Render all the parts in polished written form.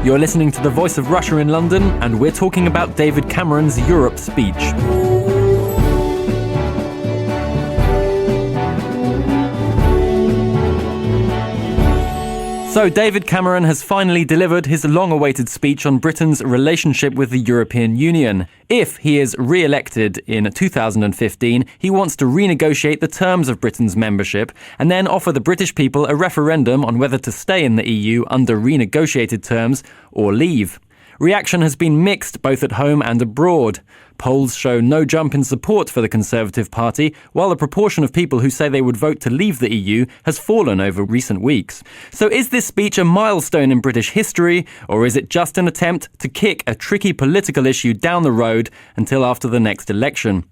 You're listening to The Voice of Russia in London, and we're talking about David Cameron's Europe speech. So David Cameron has finally delivered his long-awaited speech on Britain's relationship with the European Union. If he is re-elected in 2015, he wants to renegotiate the terms of Britain's membership and then offer the British people a referendum on whether to stay in the EU under renegotiated terms or leave. Reaction has been mixed both at home and abroad. Polls show no jump in support for the Conservative Party, while the proportion of people who say they would vote to leave the EU has fallen over recent weeks. So is this speech a milestone in British history, or is it just an attempt to kick a tricky political issue down the road until after the next election?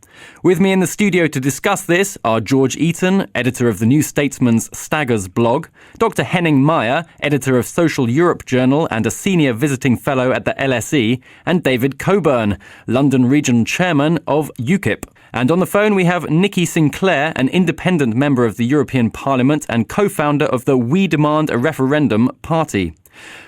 With me in the studio to discuss this are George Eaton, editor of the New Statesman's Staggers blog, Dr. Henning Meyer, editor of Social Europe Journal and a senior visiting fellow at the LSE, and David Coburn, London Region Chairman of UKIP. And on the phone we have Nikki Sinclair, an independent member of the European Parliament and co-founder of the We Demand a Referendum party.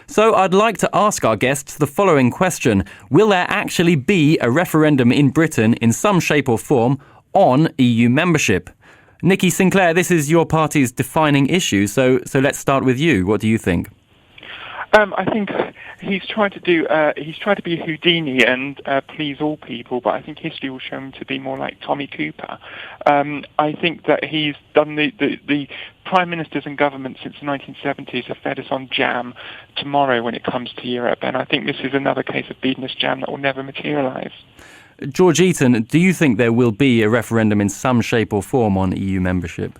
So I'd like to ask our guests the following question. Will there actually be a referendum in Britain in some shape or form on EU membership? Nikki Sinclair, this is your party's defining issue, so let's start with you. What do you think? I think he's tried to be Houdini and please all people, but I think history will show him to be more like Tommy Cooper. I think that he's done the prime ministers and governments since the 1970s have fed us on jam tomorrow when it comes to Europe, and I think this is another case of beating us jam that will never materialise. George Eaton, do you think there will be a referendum in some shape or form on EU membership?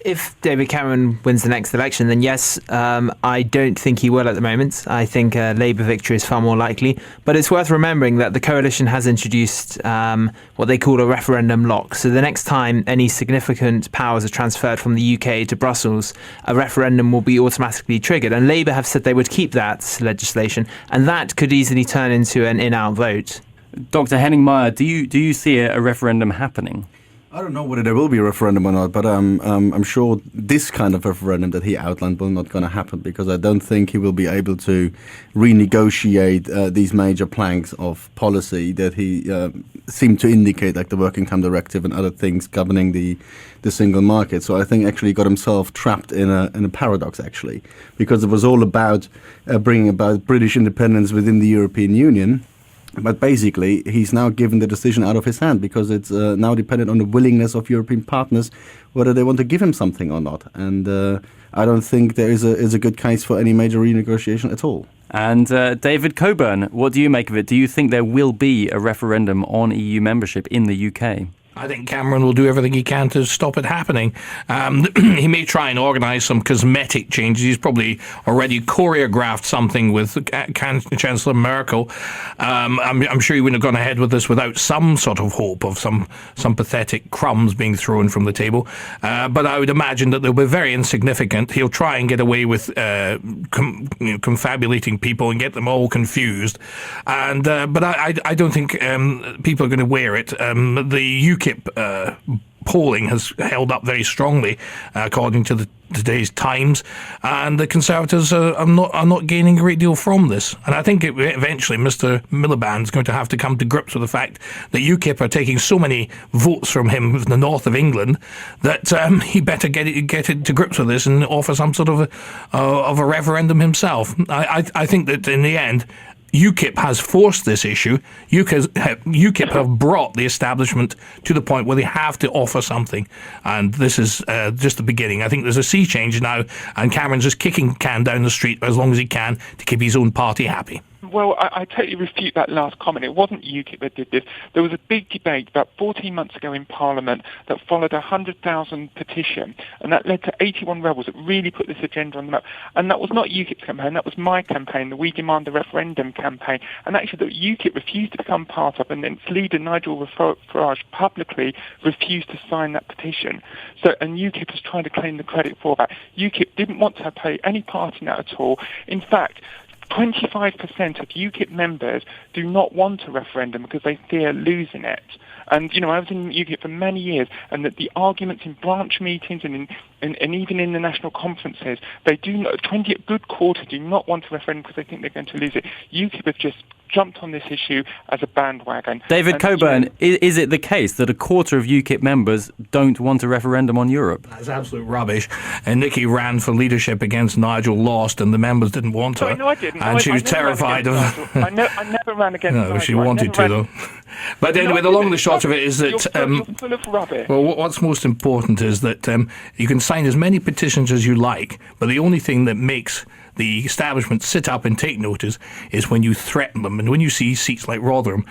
If David Cameron wins the next election, then yes. I don't think he will at the moment. I think a Labour victory is far more likely. But it's worth remembering that the coalition has introduced what they call a referendum lock. So the next time any significant powers are transferred from the UK to Brussels, a referendum will be automatically triggered. And Labour have said they would keep that legislation, and that could easily turn into an in-out vote. Dr. Henning Meyer, do you see a referendum happening? I don't know whether there will be a referendum or not, but I'm sure this kind of referendum that he outlined will not going to happen, because I don't think he will be able to renegotiate these major planks of policy that he seemed to indicate, like the Working Time Directive and other things governing the single market. So I think actually he got himself trapped in a paradox, actually, because it was all about bringing about British independence within the European Union. But basically, he's now given the decision out of his hand, because it's now dependent on the willingness of European partners whether they want to give him something or not. And I don't think there is a good case for any major renegotiation at all. And David Coburn, what do you make of it? Do you think there will be a referendum on EU membership in the UK? I think Cameron will do everything he can to stop it happening. He may try and organise some cosmetic changes. He's probably already choreographed something with Chancellor Merkel. I'm sure he wouldn't have gone ahead with this without some sort of hope of some pathetic crumbs being thrown from the table. But I would imagine that they'll be very insignificant. He'll try and get away with confabulating people and get them all confused. And but I don't think people are going to wear it. The UKIP polling has held up very strongly, according to today's Times, and the Conservatives are not gaining a great deal from this. And I think eventually Mr. Miliband's going to have to come to grips with the fact that UKIP are taking so many votes from him in the north of England that he better get it to grips with this and offer some sort of a referendum himself. I think that in the end, UKIP has forced this issue. UKIP have brought the establishment to the point where they have to offer something. And this is just the beginning. I think there's a sea change now, and Cameron's just kicking the can down the street as long as he can to keep his own party happy. Well, I totally refute that last comment. It wasn't UKIP that did this. There was a big debate about 14 months ago in Parliament that followed a 100,000 petition, and that led to 81 rebels that really put this agenda on the map. And that was not UKIP's campaign, that was my campaign, the We Demand a Referendum campaign. And actually, the UKIP refused to become part of, and its leader, Nigel Farage, publicly refused to sign that petition. So, and UKIP is trying to claim the credit for that. UKIP didn't want to play any part in that at all. In fact, 25% of UKIP members do not want a referendum because they fear losing it. And, I was in UKIP for many years, and that the arguments in branch meetings and even in the national conferences, they do not, 20 a good quarter do not want a referendum because they think they're going to lose it. UKIP have just jumped on this issue as a bandwagon. David Coburn, is it the case that a quarter of UKIP members don't want a referendum on Europe? That's absolute rubbish. And Nikki ran for leadership against Nigel, lost, and the members didn't want her. No, I didn't. And she was terrified of... I never ran against No, Nigel. she wanted to, though. But anyway, the long and the short of it is that... You're full of rubbish. Well, what's most important is that you can sign as many petitions as you like, but the only thing that makes the establishment sit up and take notice is when you threaten them. And when you see seats like Rotherham,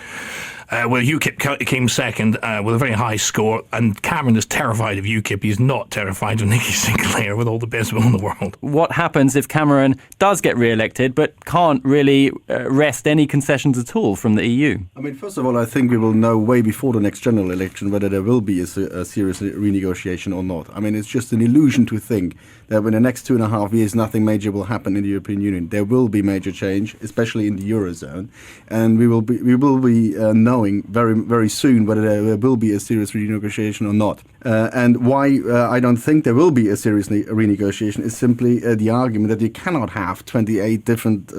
where UKIP came second with a very high score, and Cameron is terrified of UKIP. He's not terrified of Nicky Sinclair, with all the best will in the world. What happens if Cameron does get re-elected but can't really wrest any concessions at all from the EU? I mean, first of all, I think we will know way before the next general election whether there will be a serious renegotiation or not. I mean, it's just an illusion to think that in the next 2.5 years nothing major will happen in the European Union. There will be major change, especially in the Eurozone, and we will be knowing very, very soon whether there will be a serious renegotiation or not. And why I don't think there will be a serious renegotiation is simply the argument that you cannot have 28 different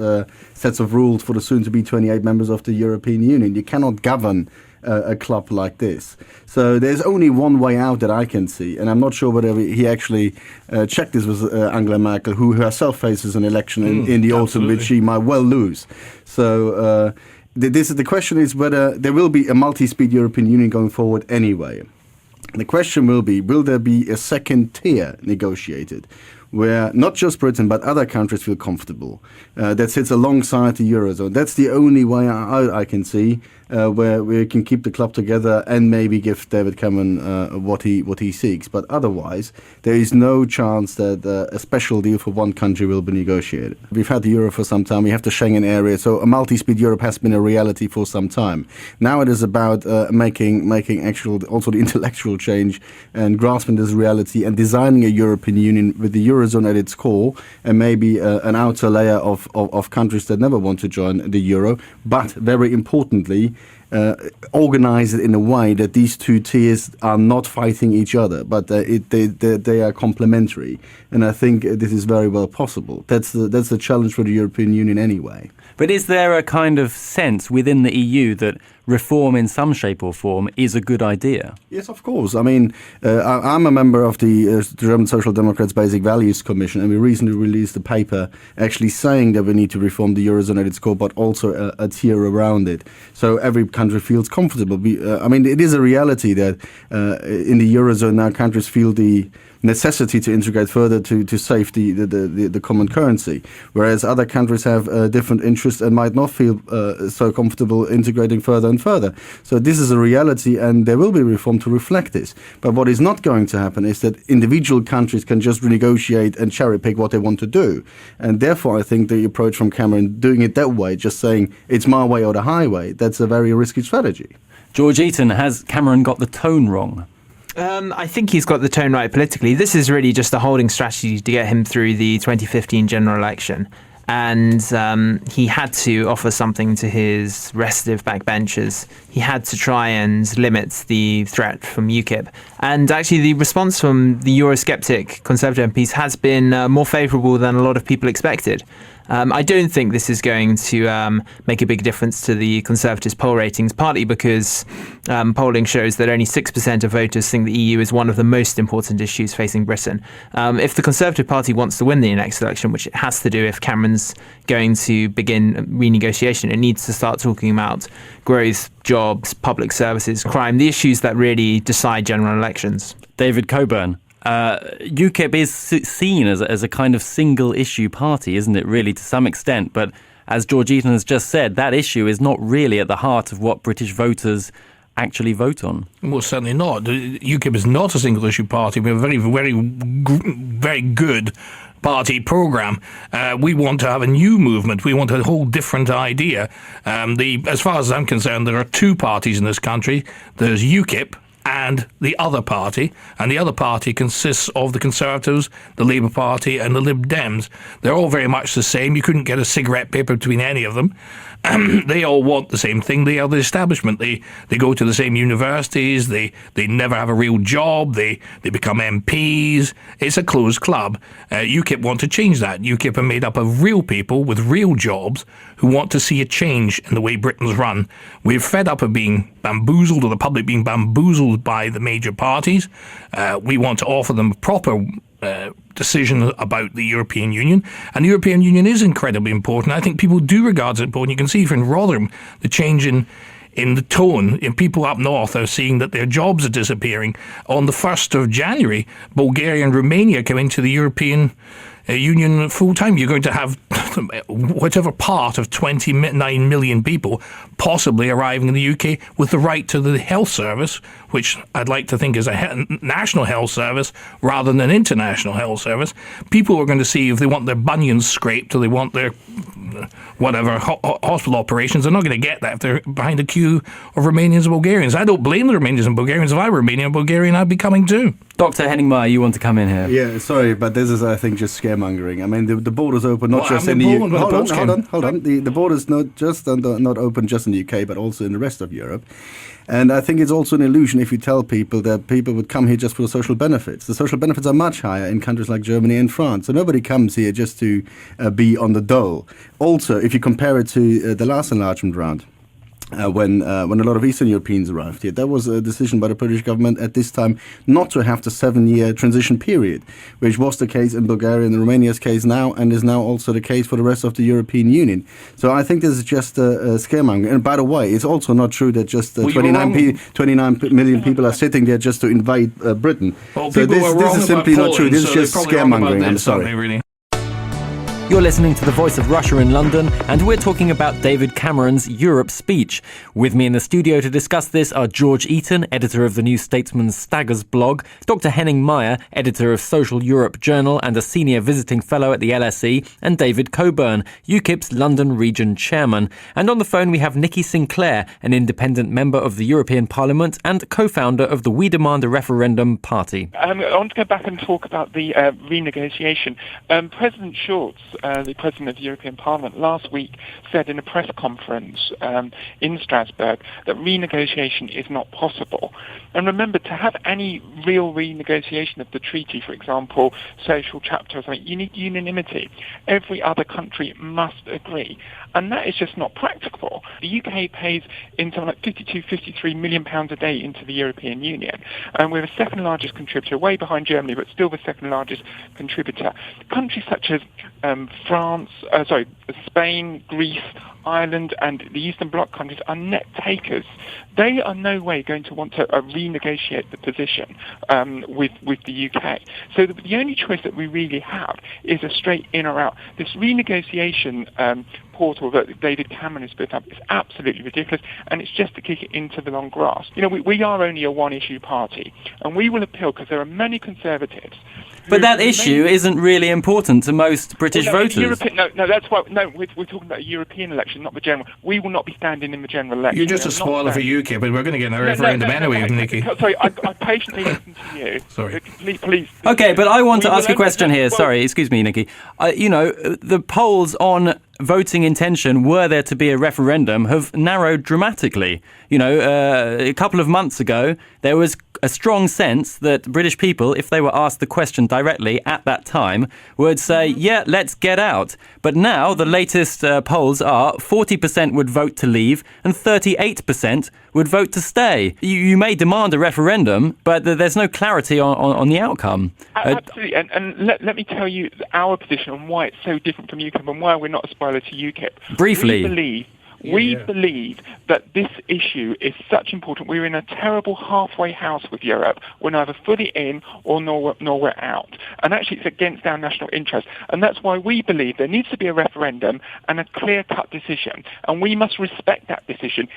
sets of rules for the soon-to-be 28 members of the European Union. You cannot govern a club like this. So there's only one way out that I can see, and I'm not sure whether he actually checked this with Angela Merkel, who herself faces an election in the autumn, which she might well lose. So the question is whether there will be a multi-speed European Union going forward anyway. The question will there be a second tier negotiated, where not just Britain but other countries feel comfortable, that sits alongside the Eurozone? That's the only way I can see where we can keep the club together and maybe give David Cameron what he seeks. But otherwise, there is no chance that a special deal for one country will be negotiated. We've had the euro for some time. We have the Schengen area. So a multi-speed Europe has been a reality for some time. Now it is about making actual, also the intellectual change and grasping this reality and designing a European Union with the Eurozone at its core and maybe an outer layer of countries that never want to join the euro. But very importantly, organize it in a way that these two tiers are not fighting each other, but they are complementary. And I think this is very well possible. That's the challenge for the European Union anyway. But is there a kind of sense within the EU that reform in some shape or form is a good idea? Yes, of course. I mean, I'm a member of the German Social Democrats Basic Values Commission, and we recently released a paper actually saying that we need to reform the Eurozone at its core, but also a tier around it, so every country feels comfortable. I mean, it is a reality that in the Eurozone now countries feel the necessity to integrate further to save the common currency, whereas other countries have different interests and might not feel so comfortable integrating further and further. So this is a reality, and there will be reform to reflect this. But what is not going to happen is that individual countries can just renegotiate and cherry pick what they want to do. And therefore, I think the approach from Cameron, doing it that way, just saying it's my way or the highway, that's a very risky strategy. George Eaton, has Cameron got the tone wrong? I think he's got the tone right politically. This is really just a holding strategy to get him through the 2015 general election. And he had to offer something to his restive backbenchers. He had to try and limit the threat from UKIP. And actually the response from the Eurosceptic Conservative MPs has been more favourable than a lot of people expected. I don't think this is going to make a big difference to the Conservatives' poll ratings, partly because polling shows that only 6% of voters think the EU is one of the most important issues facing Britain. If the Conservative Party wants to win the next election, which it has to do if Cameron's going to begin renegotiation, it needs to start talking about growth, jobs, public services, crime, the issues that really decide general elections. David Coburn. UKIP is seen as a kind of single-issue party, isn't it, really, to some extent? But as George Eaton has just said, that issue is not really at the heart of what British voters actually vote on. Well, certainly not. UKIP is not a single-issue party. We have a very, very, very good party programme. We want to have a new movement. We want a whole different idea. As far as I'm concerned, there are two parties in this country. There's UKIP and the other party, and the other party consists of the Conservatives, the Labour Party and the Lib Dems. They're all very much the same. You couldn't get a cigarette paper between any of them. They all want the same thing. They are the establishment. They go to the same universities. They never have a real job. They become MPs. It's a closed club. UKIP want to change that. UKIP are made up of real people with real jobs who want to see a change in the way Britain's run. We're fed up of being bamboozled, or the public being bamboozled by the major parties. We want to offer them a proper decision about the European Union, and the European Union is incredibly important. I think people do regard it important. You can see from Rotherham the change in the tone. In people up north are seeing that their jobs are disappearing. On the 1st of January, Bulgaria and Romania come into the European Union full time. You're going to have whatever part of 29 million people possibly arriving in the UK with the right to the health service, which I'd like to think is a national health service rather than an international health service. People are going to see if they want their bunions scraped or they want their whatever hospital operations. They're not going to get that if they're behind a queue of Romanians and Bulgarians. I don't blame the Romanians and Bulgarians. If I were Romanian and Bulgarian, I'd be coming too. Dr. Henning Meyer, you want to come in here? Yeah, sorry, but this is, I think, just scaremongering. I mean, the borders open not just in the UK. Hold on. The borders not open just in the UK, but also in the rest of Europe. And I think it's also an illusion if you tell people that people would come here just for social benefits. The social benefits are much higher in countries like Germany and France. So nobody comes here just to be on the dole. Also, if you compare it to the last enlargement round, when a lot of Eastern Europeans arrived here, there was a decision by the British government at this time not to have the 7-year transition period, which was the case in Bulgaria and Romania's case now, and is now also the case for the rest of the European Union. So I think this is just a scaremongering. And by the way, it's also not true that just 29 million people are sitting there just to invade Britain. Well, so this is simply not true. This is just scaremongering. I'm sorry. Really. You're listening to The Voice of Russia in London, and we're talking about David Cameron's Europe speech. With me in the studio to discuss this are George Eaton, editor of the New Statesman's Staggers blog, Dr. Henning Meyer, editor of Social Europe Journal and a senior visiting fellow at the LSE, and David Coburn, UKIP's London region chairman. And on the phone we have Nikki Sinclair, an independent member of the European Parliament and co-founder of the We Demand a Referendum party. I want to go back and talk about the renegotiation. President Schulz, the President of the European Parliament, last week said in a press conference in Strasbourg that renegotiation is not possible. And remember, to have any real renegotiation of the treaty, for example, social chapter or something, you need unanimity. Every other country must agree. And that is just not practicable. The UK pays in something like 53 million pounds a day into the European Union. And we're the second largest contributor, way behind Germany, but still the second largest contributor. Countries such as Spain, Greece, Ireland and the Eastern Bloc countries are net takers. They are no way going to want to renegotiate the position with the UK. So the only choice that we really have is a straight in or out. This renegotiation portal that David Cameron has put up is absolutely ridiculous, and it's just to kick it into the long grass. You know, we are only a one-issue party, and we will appeal because there are many Conservatives. But that issue isn't really important to most British voters. That's why. No, we're talking about a European election, not the general. We will not be standing in the general election. You're just a spoiler for UK, but we're going to get a referendum anyway, Nikki. Sorry, I patiently listened to you. Sorry. Please. Okay, but I want to ask a question here. Sorry, excuse me, Nikki. The polls on voting intention, were there to be a referendum, have narrowed dramatically. A couple of months ago, there was a strong sense that British people, if they were asked the question directly at that time, would say, yeah, let's get out. But now the latest polls are 40% would vote to leave and 38% would vote to stay. You may demand a referendum, but there's no clarity on the outcome. Absolutely. And let me tell you our position on why it's so different from UKIP and why we're not a spoiler to UKIP. Briefly. We believe that this issue is such important. We're in a terrible halfway house with Europe. We're neither fully in nor we're out. And actually it's against our national interest. And that's why we believe there needs to be a referendum and a clear-cut decision. And we must respect that decision.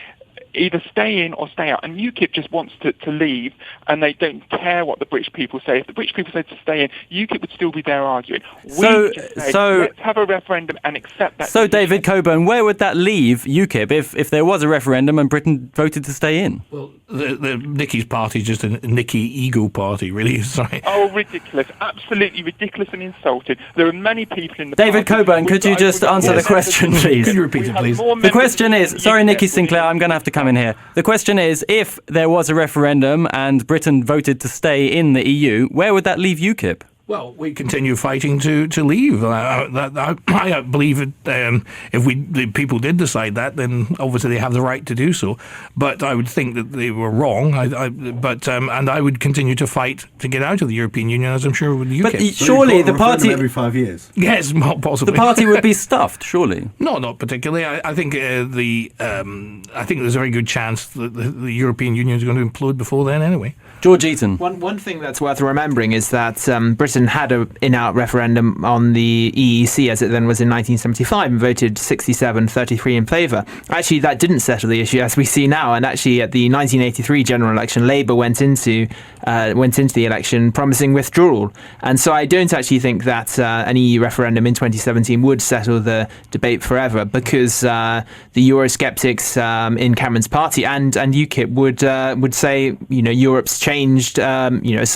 either stay in or stay out. And UKIP just wants to leave, and they don't care what the British people say. If the British people say to stay in, UKIP would still be there arguing. Let's have a referendum and accept that. So, David Coburn, where would that leave UKIP if there was a referendum and Britain voted to stay in? Well, the Nicky's party is just a Nicky ego party, really. Sorry. Oh, ridiculous. Absolutely ridiculous and insulted. There are many people in the David party... Coburn, could you just answer the question, please? Could you repeat it, please? The question is... Sorry, Nicky Sinclair, I'm going to have to come in here. The question is, if there was a referendum and Britain voted to stay in the EU, where would that leave UKIP? Well, we continue fighting to leave. I believe if the people did decide that, then obviously they have the right to do so. But I would think that they were wrong. And I would continue to fight to get out of the European Union, as I'm sure with the UK. But surely the party every 5 years. Yes, possibly. The party would be stuffed, surely. No, not particularly. I think I think there's a very good chance that the European Union is going to implode before then, anyway. George Eaton. One thing that's worth remembering is that Britain had an in-out referendum on the EEC, as it then was in 1975, and voted 67-33 in favour. Actually, that didn't settle the issue, as we see now. And actually, at the 1983 general election, Labour went into the election promising withdrawal. And so I don't actually think that an EU referendum in 2017 would settle the debate forever, because the Eurosceptics in Cameron's party and UKIP would say, Europe's changed, at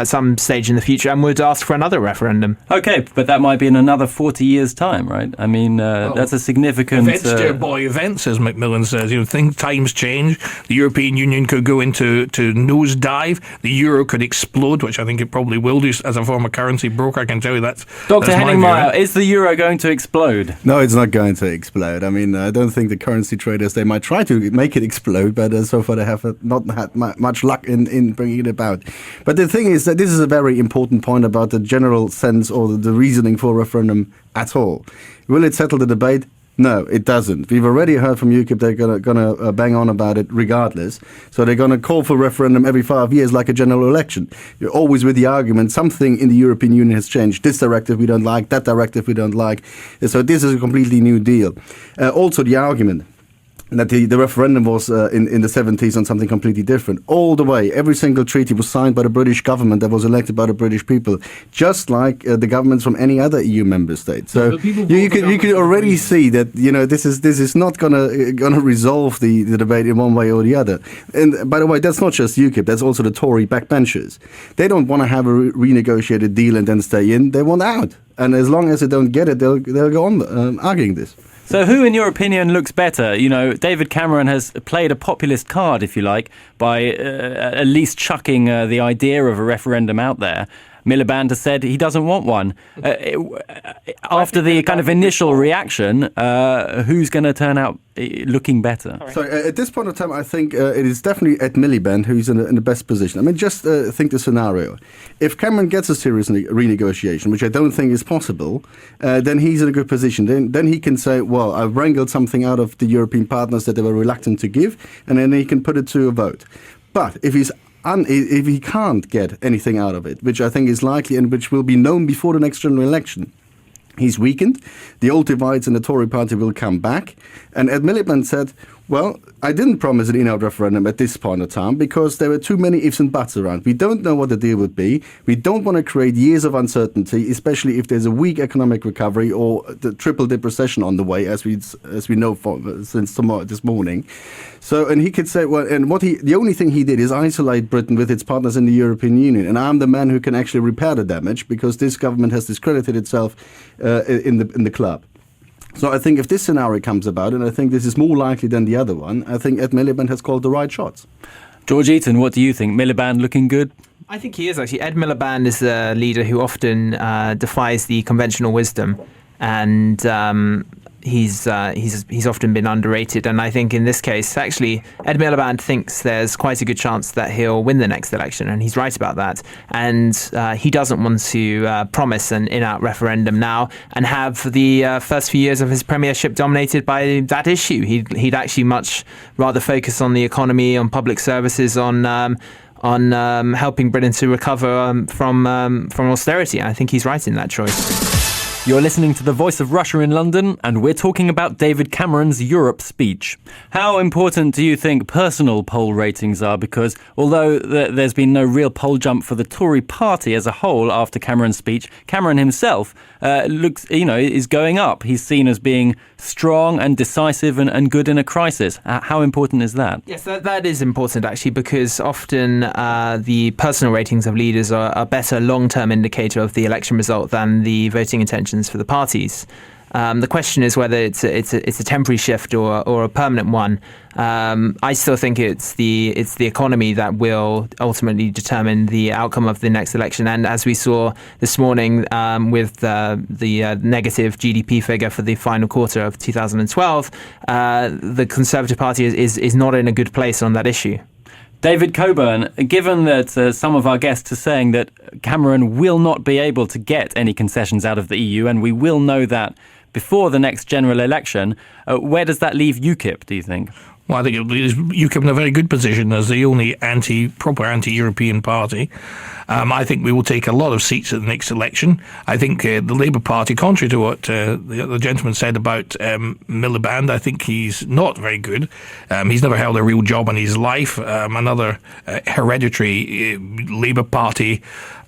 some stage in the future, and would ask for another referendum. Okay, but that might be in another 40 years' time, right? I mean, that's a significant... Events, dear boy, events, as Macmillan says. Times change. The European Union could go into nosedive. The euro could explode, which I think it probably will do as a form of currency broker. I can tell you that. Dr. Henning-Meyer, is the euro going to explode? No, it's not going to explode. I mean, I don't think the currency traders, they might try to make it explode, but so far they have not had much luck in bringing it about. But the thing is that this is a very important point about the general sense or the reasoning for a referendum at all. Will it settle the debate? No, it doesn't. We've already heard from UKIP they're going to bang on about it regardless. So they're going to call for referendum every 5 years like a general election. You're always with the argument something in the European Union has changed. This directive we don't like, that directive we don't like. So this is a completely new deal. Also the argument that the referendum was in the 70s on something completely different. All the way, every single treaty was signed by the British government that was elected by the British people, just like the governments from any other EU member state. So you can already see that this is not gonna resolve the debate in one way or the other. And by the way, that's not just UKIP. That's also the Tory backbenchers. They don't want to have a renegotiated deal and then stay in. They want out. And as long as they don't get it, they'll go on arguing this. So who, in your opinion, looks better? David Cameron has played a populist card, if you like, by at least chucking the idea of a referendum out there. Miliband has said he doesn't want one. After the kind of initial reaction, who's going to turn out looking better? So at this point in time, I think it is definitely Ed Miliband who's in the best position. I mean, just think the scenario. If Cameron gets a serious renegotiation, which I don't think is possible, then he's in a good position. Then he can say, well, I've wrangled something out of the European partners that they were reluctant to give, and then he can put it to a vote. But if he can't get anything out of it, which I think is likely and which will be known before the next general election, he's weakened. The old divides in the Tory party will come back. And Ed Miliband said, well, I didn't promise an in-out referendum at this point of time because there were too many ifs and buts around. We don't know what the deal would be. We don't want to create years of uncertainty, especially if there's a weak economic recovery or the triple-dip recession on the way, as we know since this morning. So, and he could say, well, and the only thing he did is isolate Britain with its partners in the European Union. And I'm the man who can actually repair the damage because this government has discredited itself in the club. So I think if this scenario comes about, and I think this is more likely than the other one, I think Ed Miliband has called the right shots. George Eaton, what do you think? Miliband looking good? I think he is, actually. Ed Miliband is a leader who often defies the conventional wisdom, and he's often been underrated. And I think in this case, actually, Ed Miliband thinks there's quite a good chance that he'll win the next election, and he's right about that. And he doesn't want to promise an in-out referendum now and have the first few years of his premiership dominated by that issue. He'd actually much rather focus on the economy, on public services, on helping Britain to recover from austerity. I think he's right in that choice. You're listening to the Voice of Russia in London, and we're talking about David Cameron's Europe speech. How important do you think personal poll ratings are? Because although there's been no real poll jump for the Tory party as a whole after Cameron's speech, Cameron himself is going up. He's seen as being strong and decisive and good in a crisis. How important is that? Yes, that is important, actually, because often the personal ratings of leaders are a better long-term indicator of the election result than the voting intentions for the parties. The question is whether it's a temporary shift or a permanent one. I still think it's the economy that will ultimately determine the outcome of the next election. And as we saw this morning with the negative GDP figure for the final quarter of 2012, the Conservative Party is not in a good place on that issue. David Coburn, given that some of our guests are saying that Cameron will not be able to get any concessions out of the EU, and we will know that before the next general election, where does that leave UKIP, do you think? Well, I think it leaves UKIP in a very good position as the only proper anti-European party. I think we will take a lot of seats at the next election. I think the Labour Party, contrary to what the gentleman said about Miliband, I think he's not very good. He's never held a real job in his life. Another hereditary Labour Party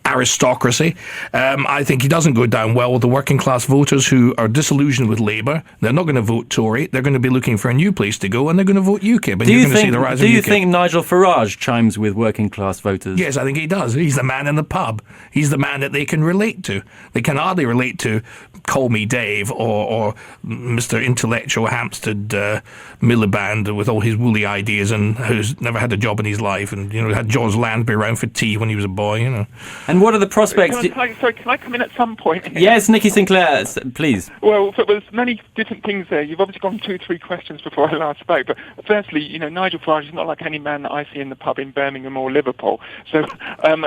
aristocracy. I think he doesn't go down well with the working class voters who are disillusioned with Labour. They're not going to vote Tory. They're going to be looking for a new place to go, and they're going to vote UKIP. And do you're going to see the rise of UKIP. Do you think Nigel Farage chimes with working class voters? Yes, I think he does. He's the man in the pub. He's the man that they can relate to. They can hardly relate to Call Me Dave or Mr. Intellectual Hampstead Miliband with all his woolly ideas and who's never had a job in his life and had George Lansbury around for tea when he was a boy. And what are the prospects? Can I come in at some point? Yes, Nikki Sinclair, please. Well, there's many different things there. You've obviously gone 2-3 questions before I last spoke. But firstly, Nigel Farage is not like any man that I see in the pub in Birmingham or Liverpool. So,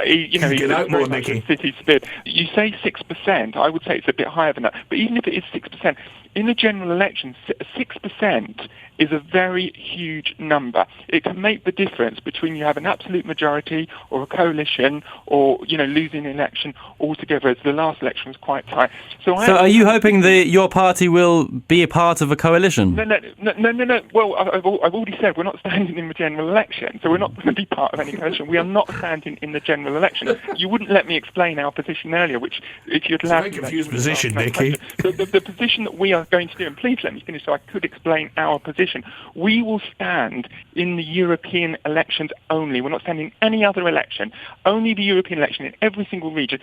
he's out more, Nikki. City spirit. You say 6%. I would say it's a bit higher than that. But even if it is 6%, in a general election, 6% is a very huge number. It can make the difference between you have an absolute majority or a coalition or, losing an election altogether, as the last election was quite tight. So are you hoping that your party will be a part of a coalition? No. Well, I've already said we're not standing in the general election, so we're not going to be part of any coalition. We are not standing in the general election. You wouldn't let me explain our position earlier, which, if you'd allowed me... It's a very confused position, Nicky. The position that we are going to do, and please let me finish so I could explain our position. We will stand in the European elections only. We're not standing in any other election, only the European election in every single region,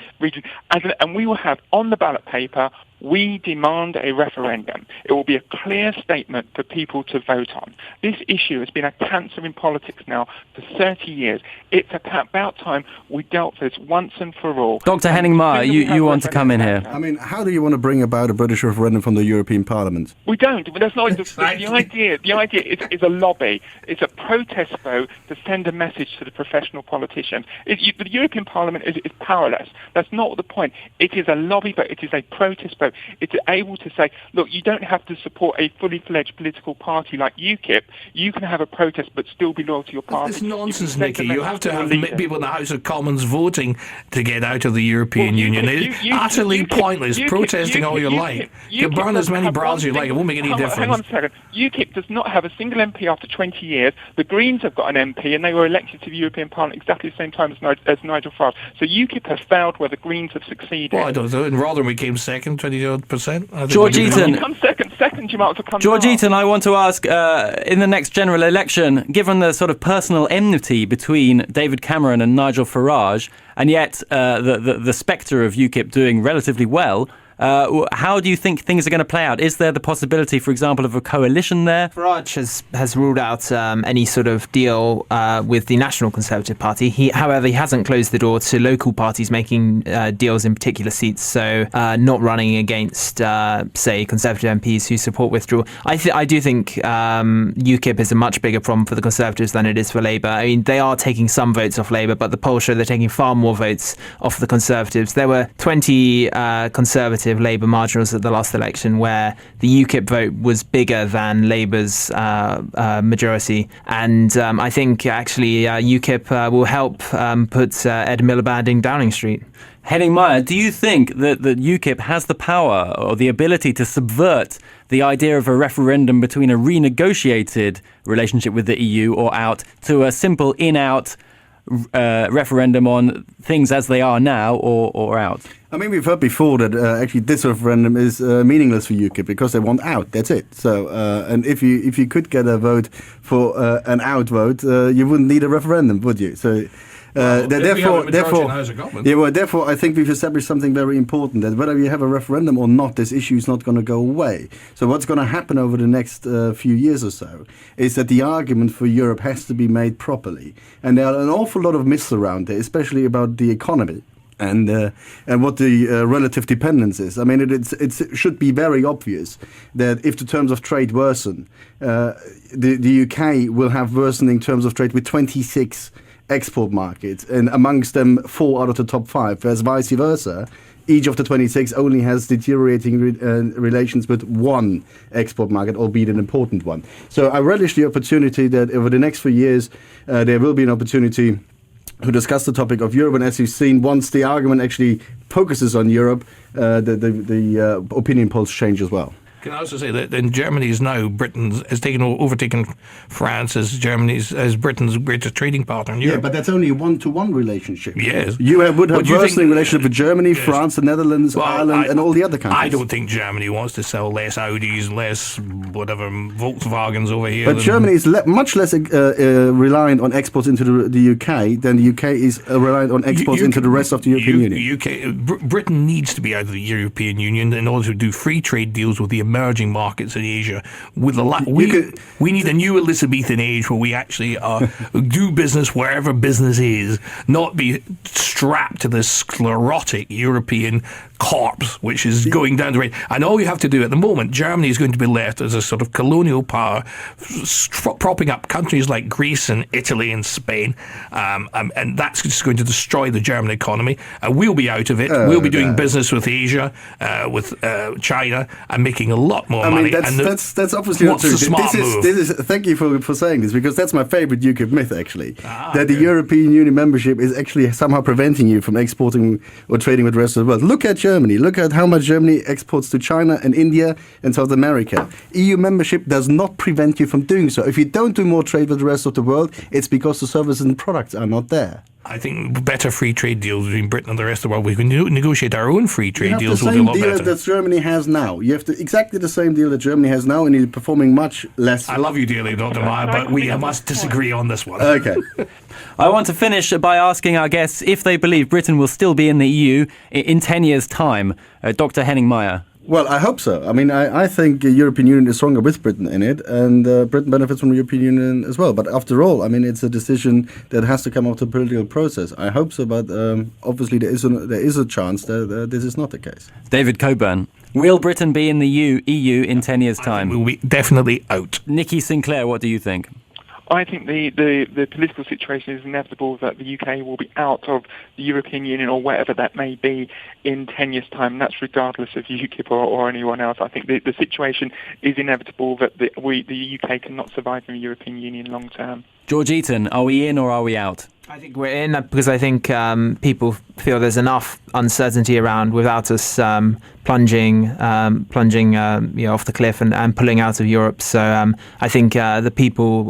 and we will have on the ballot paper, we demand a referendum. It will be a clear statement for people to vote on. This issue has been a cancer in politics now for 30 years. It's about time we dealt with this once and for all. Dr. Henning-Meyer, you want to come in here? I mean, how do you want to bring about a British referendum from the European Parliament? We don't. That's not the idea. The idea is a lobby. It's a protest vote to send a message to the professional politicians. The European Parliament is powerless. That's not the point. It is a lobby vote. It is a protest vote. It's able to say, look, you don't have to support a fully fledged political party like UKIP. You can have a protest but still be loyal to your party. It's nonsense, Nicky. You have to have people in the House of Commons voting to get out of the European Union. It's utterly pointless, protesting all you like. You can burn as many bras as you like. It won't make any difference. Hang on a second. UKIP does not have a single MP after 20 years. The Greens have got an MP and they were elected to the European Parliament exactly the same time as Nigel Farage. So UKIP has failed where the Greens have succeeded. Well, I don't know. In Rotherham we came second, 20%. George Eaton. Come second, you might as well come George last. Eaton, I want to ask, in the next general election, given the sort of personal enmity between David Cameron and Nigel Farage, and yet the spectre of UKIP doing relatively well, how do you think things are going to play out? Is there the possibility, for example, of a coalition there? Farage has ruled out any sort of deal with the National Conservative Party. However, he hasn't closed the door to local parties making deals in particular seats, so not running against, say, Conservative MPs who support withdrawal. I do think UKIP is a much bigger problem for the Conservatives than it is for Labour. I mean, they are taking some votes off Labour, but the polls show they're taking far more votes off the Conservatives. There were 20 Conservative Labour marginals at the last election where the UKIP vote was bigger than Labour's majority. And I think actually UKIP will help put Ed Miliband in Downing Street. Henning Meyer, do you think that UKIP has the power or the ability to subvert the idea of a referendum between a renegotiated relationship with the EU or out to a simple in-out referendum on things as they are now or out? I mean, we've heard before that actually this referendum is meaningless for UKIP because they want out. That's it. So, and if you could get a vote for an out vote, you wouldn't need a referendum, would you? So. Therefore, I think we've established something very important, that whether you have a referendum or not, this issue is not going to go away. So what's going to happen over the next few years or so is that the argument for Europe has to be made properly. And there are an awful lot of myths around there, especially about the economy. And what the relative dependence is. I mean, it should be very obvious that if the terms of trade worsen, the UK will have worsening terms of trade with 26 export markets, and amongst them 4 out of the top 5, whereas vice versa, each of the 26 only has deteriorating relations with one export market, albeit an important one. So I relish the opportunity that over the next few years there will be an opportunity to discuss the topic of Europe, and as you've seen, once the argument actually focuses on Europe, the opinion polls change as well. Can I also say that in Germany is now overtaken France as Britain's greatest trading partner in Europe. Yeah, but that's only a one-to-one relationship. Yes. You would have worsening relationship with Germany, yes, France, the Netherlands, Ireland, and all the other countries. I don't think Germany wants to sell less Audis, less whatever Volkswagens over here. But Germany is much less reliant on exports into the UK than the UK is reliant on exports into the rest of the European Union. Britain needs to be out of the European Union in order to do free trade deals with the emerging markets in Asia. We need a new Elizabethan age where we actually do business wherever business is, not be strapped to this sclerotic European corpse which is going down the road. And all you have to do at the moment, Germany is going to be left as a sort of colonial power, propping up countries like Greece and Italy and Spain, and that's just going to destroy the German economy. We'll be out of it. We'll be doing business with Asia, with China, and making a lot more money. That's obviously not true. This is thank you for saying this, because that's my favorite UKIP myth, actually. That the European Union membership is actually somehow preventing you from exporting or trading with the rest of the world. Look at Germany. Look at how much Germany exports to China and India and South America. EU membership does not prevent you from doing so. If you don't do more trade with the rest of the world, it's because the services and products are not there. I think better free trade deals between Britain and the rest of the world. We can negotiate our own free trade deals. Will be a lot better. You have the same deal that Germany has now. You have exactly the same deal that Germany has now, and you're performing much less. I love you dearly, Dr. Meyer, but we must disagree on this one. Okay. I want to finish by asking our guests if they believe Britain will still be in the EU in 10 years' time. Dr. Henning Meyer. Well, I hope so. I mean, I think the European Union is stronger with Britain in it, and Britain benefits from the European Union as well. But after all, I mean, it's a decision that has to come out of the political process. I hope so, but obviously there is a chance that this is not the case. David Coburn. Will Britain be in the EU in 10 years' time? We'll be definitely out. Nikki Sinclair, what do you think? I think the political situation is inevitable that the UK will be out of the European Union or whatever that may be in 10 years' time. That's regardless of UKIP or anyone else. I think the situation is inevitable that the UK cannot survive in the European Union long term. George Eaton, are we in or are we out? I think we're in because I think people feel there's enough uncertainty around without us plunging off the cliff and pulling out of Europe. So I think the people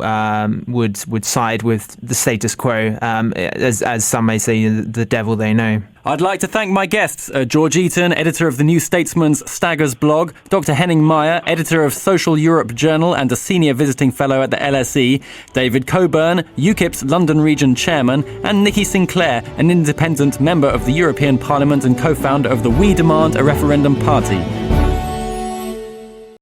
would side with the status quo, as some may say, the devil they know. I'd like to thank my guests, George Eaton, editor of the New Statesman's Staggers blog, Dr. Henning Meyer, editor of Social Europe Journal and a senior visiting fellow at the LSE, David Coburn, UKIP's London region chairman, and Nikki Sinclair, an independent member of the European Parliament and co-founder of the We Demand a Referendum party.